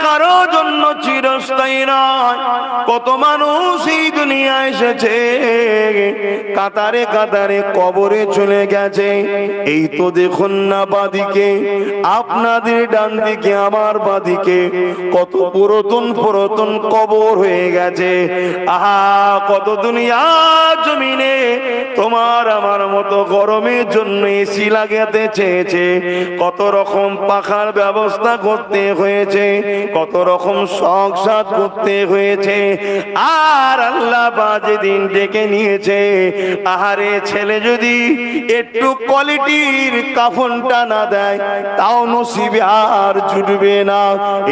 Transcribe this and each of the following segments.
কারো জন্য চিরস্থায়ী নয়। কত মানুষ এই দুনিয়া এসেছে, কাতারে কাতারে কবরে চলে গেছে। এই তো দেখুন না বাদিকে, আপনাদের ডান দিকে আমার বাদিকে কত পুরাতন পুরাতন কবর হয়ে গেছে। আহা, কত দুনিয়া জমিনে তোমার আমার মতো গরমের জন্য এসি লাগাতে চেয়েছে, কত রকম পাখার ব্যবস্থা করতে হয়েছে, কত রকম সংসার করতে হয়েছে। আর আল্লাহ বাজে দিন ডেকে নিয়েছে, আহারে ছেলে যদি একটু কোয়ালিটির কাফনটা না দেয় তাও নসিবে আর জুটবে না।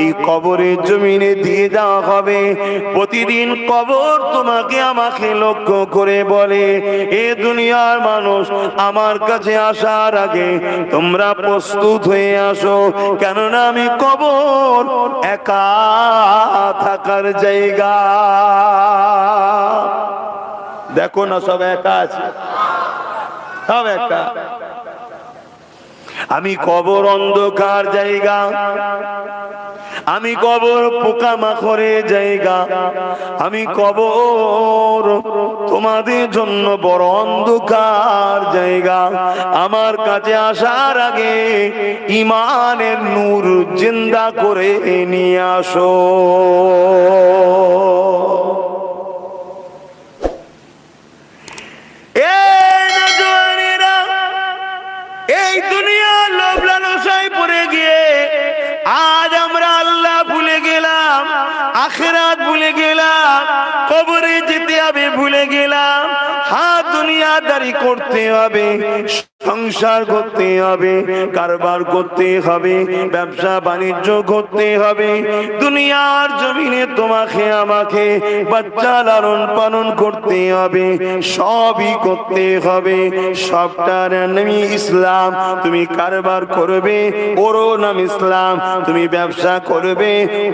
এই কবরের জমিনে দিয়ে দেওয়া হবে। প্রতিদিন কবর তোমাকে আমাকে লক্ষ্য করে বলে, এ দুনিয়ার মানুষ, আমার কাছে আসার আগে তোমরা প্রস্তুত হয়ে আসো, কেননা আমি কবর একা থাকার জায়গা। দেখো না, সব একা আছে, সব একা। আমি কবর অন্ধকার জায়গা, আমি কবর পোকামাকড়ের জায়গা, আমি কবর তোমাদের জন্য বড় অন্ধকার জায়গা। আমার কাছে আসার আগে ঈমানের নূর জিন্দা করে নিয়ে আসো। এই দুনিয়ার লোভ লালসায় পড়ে গিয়ে আজ আমরা আল্লাহ ভুলে গেলাম, আখিরাত ভুলে গেলাম, কবরে যেতে হবে ভুলে গেলাম। হাত দুনিয়াদারি করতে হবে, সংসার করতে হবে, কারবার করতে হবে, ব্যবসা বাণিজ্য করতে হবে। দুনিয়ার জমিনে তোমাকে আমাকে বাচ্চা লালন পালন করতে হবে, সবই করতে হবে। সবটার নাম ইসলাম। তুমি কারবার করবে, ওরও নাম ইসলাম। তুমি ব্যবসা করবে,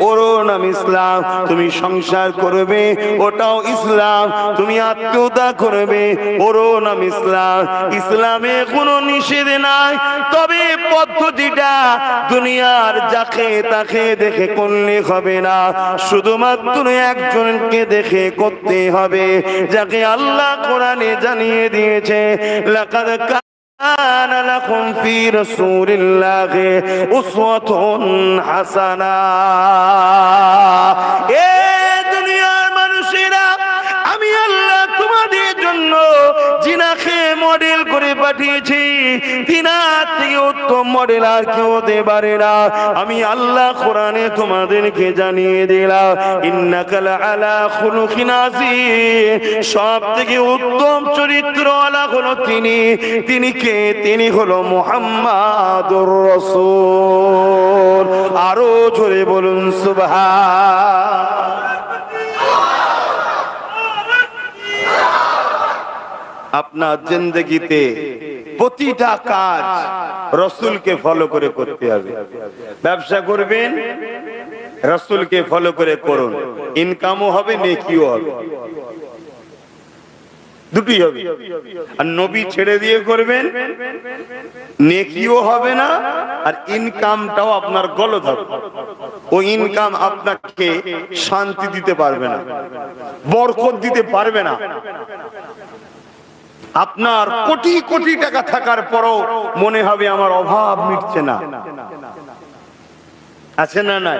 ওরও নাম ইসলাম। তুমি সংসার করবে, ওটাও ইসলাম। তুমি আত্মীয়তা করবে, ওরও নাম ইসলাম। ইসলামে কোনো নিষেধ নাই, তবে পদ্ধতিটা দুনিয়ার যাকে তাকে দেখে করলে হবে না, শুধুমাত্র একজনকে দেখে করতে হবে, যাকে আল্লাহ কোরআনে জানিয়ে দিয়েছে, লাকাদ কানা লাকুম ফি রাসূলিল্লাহি উসওয়াতুন হাসানাহ। এ দুনিয়ার মানুষেরা, আমি আল্লাহ তোমাদের জন্য জিনাকে মডেল করে পাঠিয়েছি। তিনার থেকে উত্তম মডেল আর কেউ হতে পারে না। আমি আল্লাহ কোরআনে তোমাদেরকে জানিয়ে দিলাম, ইন্নাকা লাআলা খুলুকিন আযীম। সব থেকে উত্তম চরিত্রওয়ালা হলো তিনি। তিনি কে? তিনি হলো মুহাম্মাদুর রাসূল। আরো জোরে বলুন সুবহান। আপনার জিন্দেগিতে প্রতিটা কাজ রাসূলকে ফলো করে করতে হবে। ব্যবসা করবেন, রাসূলকে ফলো করে করুন, ইনকামও হবে, নেকিও হবে, দুটোই হবে। আর নবী ছেড়ে দিয়ে করবেন, নেকিও হবে না, আর ইনকামটাও আপনার গলত হবে। ও ইনকাম আপনাকে শান্তি দিতে পারবে না, বরকত দিতে পারবে না। আপনার কোটি কোটি টাকা থাকার পরও মনে হবে আমার অভাব মিটছে না। আছে না? নাই?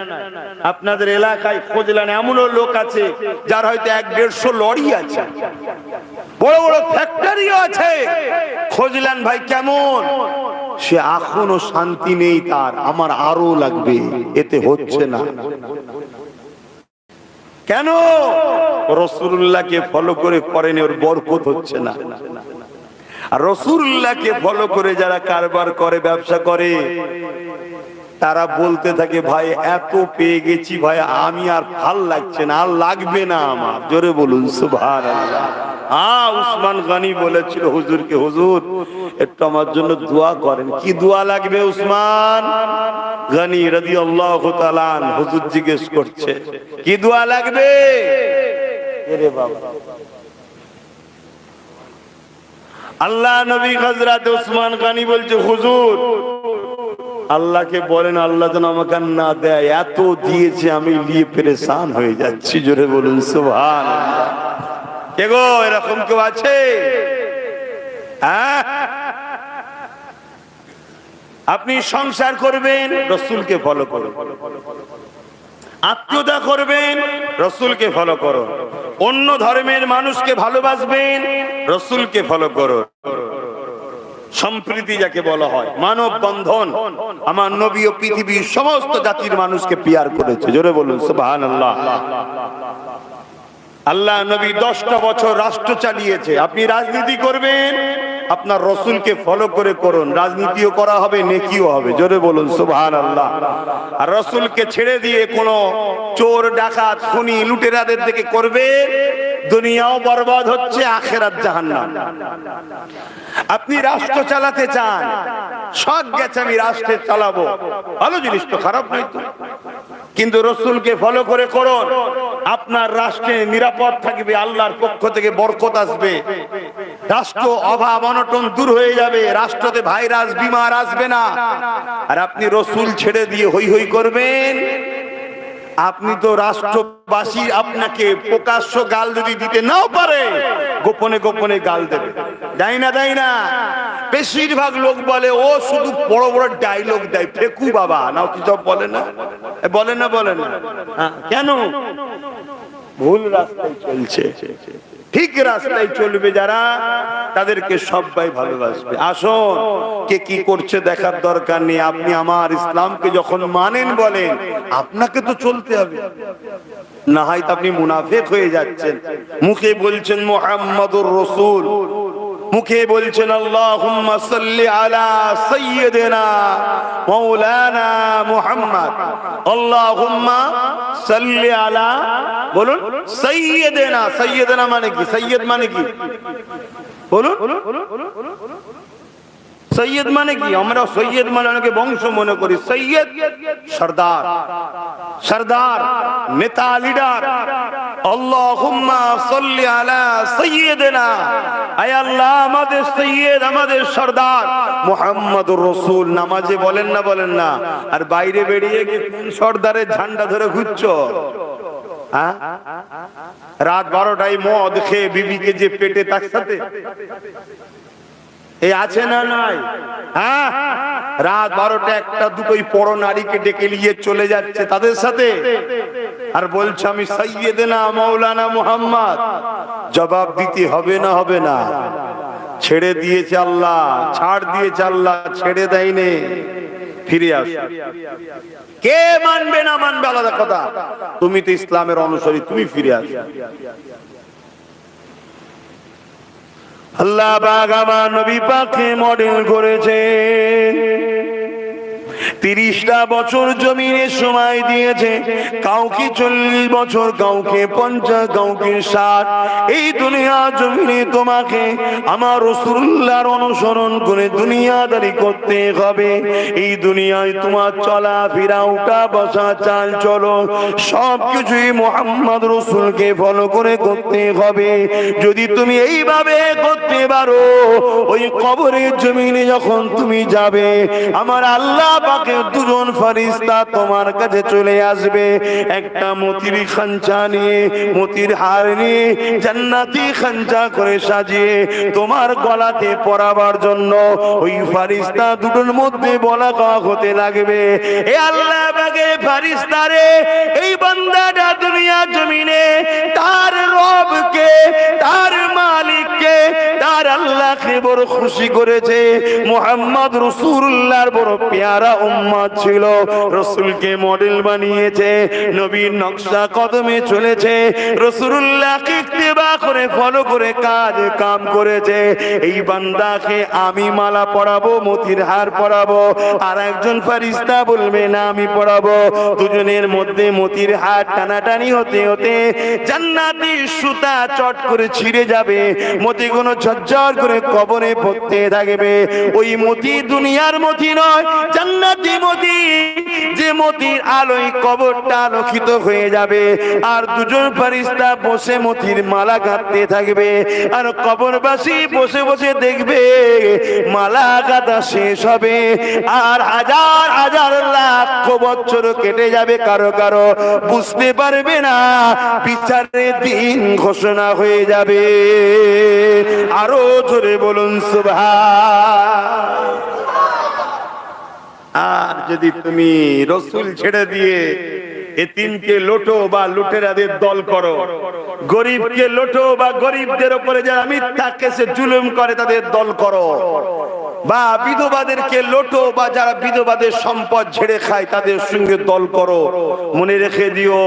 আপনাদের এলাকায় খোঁজলেন, এমনও লোক আছে যার হয়তো 1-150 লরি আছে, বড় বড় ফ্যাক্টরিও আছে। খোঁজলেন, ভাই কেমন? সে এখনো শান্তি নেই তার, আমার আরো লাগবে, এতে হচ্ছে না। কেন? রাসূলুল্লাহকে ফলো করে করেন, ওর বরকত হচ্ছে না। আর রাসূলুল্লাহকে ফলো করে যারা কারবার করে, ব্যবসা করে, তারা বলতে থাকে, ভাই এত পেয়ে গেছি ভাই, আমি আর ভাল লাগছে না, আর লাগবে না আমার। জোরে বলুন সুবহানাল্লাহ। উসমান গনি বলেছিল হুজুরকে, হুজুর একটু আমার জন্য দোয়া করেন। কি দোয়া লাগবে? উসমান গনি রাদিয়াল্লাহু তাআলা আনহু হুজুর জিজ্ঞেস করছে, কি দোয়া লাগবে? এরে বাবা, আল্লাহ নবী হযরত উসমান গনি বলছে, হুজুর আল্লাহকে বলেন আল্লাহ যেন আমাকে না দেয়, এত দিয়েছে আমি নিয়ে পেরেশান হয়ে যাচ্ছি। জোরে বলুন সুবহানাল্লাহ। কে গো এরকম কেউ আছে? হ্যাঁ, আপনি সংসার করবেন রাসূলকে ফলো করুন, আত্মীয়তা করবেন রাসূলকে ফলো করুন, অন্য ধর্মের মানুষকে ভালোবাসবেন রাসূলকে ফলো করুন। সম্প্রীতি যাকে বলা হয়, মানব বন্ধন, আমার নবী ও পৃথিবীর সমস্ত জাতির মানুষকে পিয়ার করেছে। জোরে বলুন সুবহানাল্লাহ। আল্লাহ নবী 10টা বছর রাষ্ট্র চালিয়েছে। আপনি রাজনীতি করবেন আপনার রাসূলকে ফলো করে করুন, রাজনীতিও করা হবে, নেকিও হবে। জোরে বলুন সুবহানাল্লাহ। আর রাসূলকে ছেড়ে দিয়ে কোনো চোর ডাকাত খুনি লুটেরাদের দিকে করবে, দুনিয়াও বরবাদ হচ্ছে, আখিরাত জাহান্নাম। আপনি রাষ্ট্র চালাতে চান, শখ গেছে আমি রাষ্ট্রে চালাবো, ভালো জিনিস তো, খারাপ নয় তো, কিন্তু রাসূলকে ফলো করে করুন। আপনার রাষ্ট্রে নিরাপদ থাকবে, আল্লাহর পক্ষ থেকে বরকত আসবে, রাষ্ট্র অভাব অনটন দূর হয়ে যাবে, রাষ্ট্রতে ভাইরাস বিমার আসবে না। আর আপনি রাসূল ছেড়ে দিয়ে হই হই করবেন, আপনি তো রাষ্ট্রবাসী আপনাকে প্রকাশ্য গাল যদি দিতে নাও পারে, গোপনে গোপনে গাল দেবে। দেয় না, দেয় না? বেশিরভাগ লোক বলে ও শুধু বড় বড় ডায়লগ দেয়, ফেকু বাবা নাও কি সব বলে না, বলে না, বলে না। কেন? ভুল রাস্তায় চলছে, ঠিক রাস্তায় চলবে যারা, তাদেরকে সবাই ভালোবাসবে। আসুন, কে কি করছে দেখার দরকার নেই। আপনি আমার ইসলামকে যখন মানেন, বলেন আপনাকে তো চলতে হবে, না হয় আপনি মুনাফিক হয়ে যাচ্ছেন। মুখে বলছেন মুহাম্মাদুর রাসূল, মুখে বলছেন আল্লাহুম্মা সাল্লি আলা সাইয়্যিদিনা মাওলানা মুহাম্মদ, আল্লাহুম্মা সাল্লি আলা, বলুন সাইয়্যিদিনা। সাইয়্যিদিনা মানে কি? সাইয়্যিদ মানে কি বলুন? সৈয়দ মানে কি? আমরা সৈয়দ মানে অনেকে বংশ মনে করি। সৈয়দ সরদার, সরদার নেতা, লিডার। আল্লাহুম্মা সাল্লি আলা সাইয়্যিদিনা, আয় আল্লাহ আমাদের সৈয়দ, আমাদের সরদার মুহাম্মাদুর রাসূল। নামাজে বলেন না, বলেন না? আর বাইরে বেরিয়ে গিয়ে কোন সরদারের ঝান্ডা ধরে ঘুরছো? রাত 12টায় মদ খেয়ে বিবিকে যে পেটে, তার সাথে এই আছে না নাই? হ্যাঁ, রাত 12টা 1টা 2টোই পর নারীকে ডেকে নিয়ে চলে যাচ্ছে তাদের সাথে, আর বলছে আমি সাইয়্যিদিনা মাওলানা মুহাম্মদ। জবাব দিতে হবে না, হবে না? ছেড়ে দিয়েছে আল্লাহ, ছাড় দিয়েছে আল্লাহ, ছেড়ে দেয়নি। ফিরে আস। কে মানবে না মানবে আলাদা কথা, তুমি তো ইসলামের অনুসারী, তুমি ফিরে আস। আল্লাহ পাক আমার নবী পাককে মডেল করেছেন। 30টা বছর জমিনে সময় দিয়েছে, কাউকে 40 বছর, কাউকে 50, কাউকে 60। এই দুনিয়া জমিনে তোমাকে আমার রাসূলুল্লাহর অনুসরণ করে দুনিয়াদারি করতে হবে। এই দুনিয়ায় তোমার চলা ফেরা, উঠা বসা, চাল চলো সবকিছুই মুহাম্মদ রাসূলকে ফলো করে করতে হবে। যদি তুমি এইভাবে করতে পারো, ওই কবরের জমিনে যখন তুমি যাবে, আমার আল্লাহ পাকের দুজন ফেরেশতা তোমার কাছে চলে আসবে, একটা মতির খাঞ্চা নিয়ে, মতির হার নিয়ে, জান্নাতি খাঞ্চা করে সাজিয়ে তোমার গলাতে পরাবার জন্য। ওই ফেরেশতা দুটোর মধ্যে বলা হতে লাগবে, এ আল্লাহ পাকের ফেরেশতা রে, এই বান্দাটা দুনিয়া জমিনে তার রবকে, তার মালিককে, তার আল্লাহকে বড় খুশি করেছে। মুহাম্মদ রাসূলুল্লাহর বড় পেয়ারা উম্মত ছিল, রাসূলকে মডেল বানিয়েছে, নবীর নকশা কদমে চলেছে, রাসূলুল্লাহকে ইত্তেবা করে ফলো করে কাজ কাম করেছে। এই বান্দাকে আমি মালা পরাবো, মতির হার পরাবো, আর একজন ফেরেশতা বলবে না আমি পরাবো। দুজনের মধ্যে মতির হার টানাটানি হতে হতে জান্নাতি সুতা চট করে ছিঁড়ে যাবে, মতিগুলো ঝরঝর করে কবরে পড়তে থাকবে। ওই মতি দুনিয়ার মতি নয়, জান্নাতি মতি, যে মতির আলোয় কবরটা আলোকিত হয়ে যাবে। আর দুজন ফেরেশতা বসে মতির মালা গাঁথতে থাকবে, আর কবরবাসী বসে বসে দেখবে মালা গাঁথা শেষ হবে, আর হাজার হাজার লাখ বছর কেটে যাবে, কারো কারো বুঝতে পারবে না, বিচারের দিন ঘোষণা হয়ে যাবে। আরো জোরে বলুন সুবহান। আর যদি তুমি রসুল ছেড়ে দিয়ে এতিমকে লোটো বা লুটেরাদের দল করো, গরিবকে লোটো বা গরিবদের উপরে যারা মিথ্যা কেসে জুলুম করে তাদের দল করো, বা বিধবাদেরকে লোটো বা যারা বিধবাদের সম্পদ ঝেড়ে খায় তাদের সঙ্গে দল করো, মনে রেখে দিও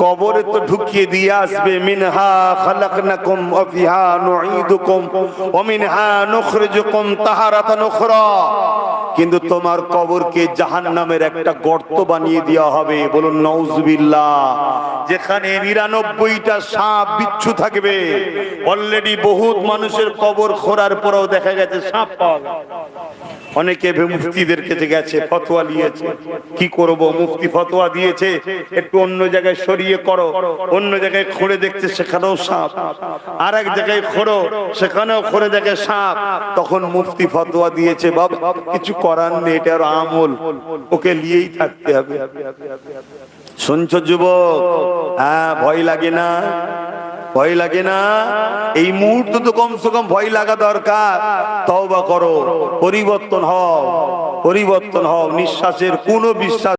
কবরে তো ঢুকিয়ে দিয়ে আসবে, মিনহা খালাকনাকুম ওয়া ফিহা নুঈদুকুম ওয়া মিনহা নুখরিজুকুম তাহারাতান উখরা। কিন্তু তোমার কবরকে জাহান্নামের একটা গর্ত বানিয়ে দেওয়া হবে, বলুন নাউজুবিল্লাহ, যেখানে 99টা সাপ বিচ্ছু থাকবে। অলরেডি বহুত মানুষের কবর খোঁড়ার পরেও দেখা গেছে সাপ পাওয়া গেছে। অনেকে মুফতিদের কাছে গেছে, ফতোয়া নিয়েছে, কি করব, মুফতি ফতোয়া দিয়েছে একটু অন্য জায়গায় সরিয়ে করো, অন্য জায়গায় খুঁড়ে দেখছে সেখানেও সাপ, আর এক জায়গায় খোঁড়ো সেখানেও খুঁড়ে দেখে সাপ। তখন মুফতি ফতোয়া দিয়েছে, বাবা কিছু করার নেই, এটার আমল, ওকে নিয়েই থাকতে হবে। শুনছো যুবক? হ্যাঁ, ভয় লাগে না? ভয় লাগে না? এই মুহূর্তে তো কমসে কম ভয় লাগা দরকার। তওবা করো, পরিবর্তন হও, পরিবর্তন হও। নিঃশ্বাসের কোনো বিশ্বাস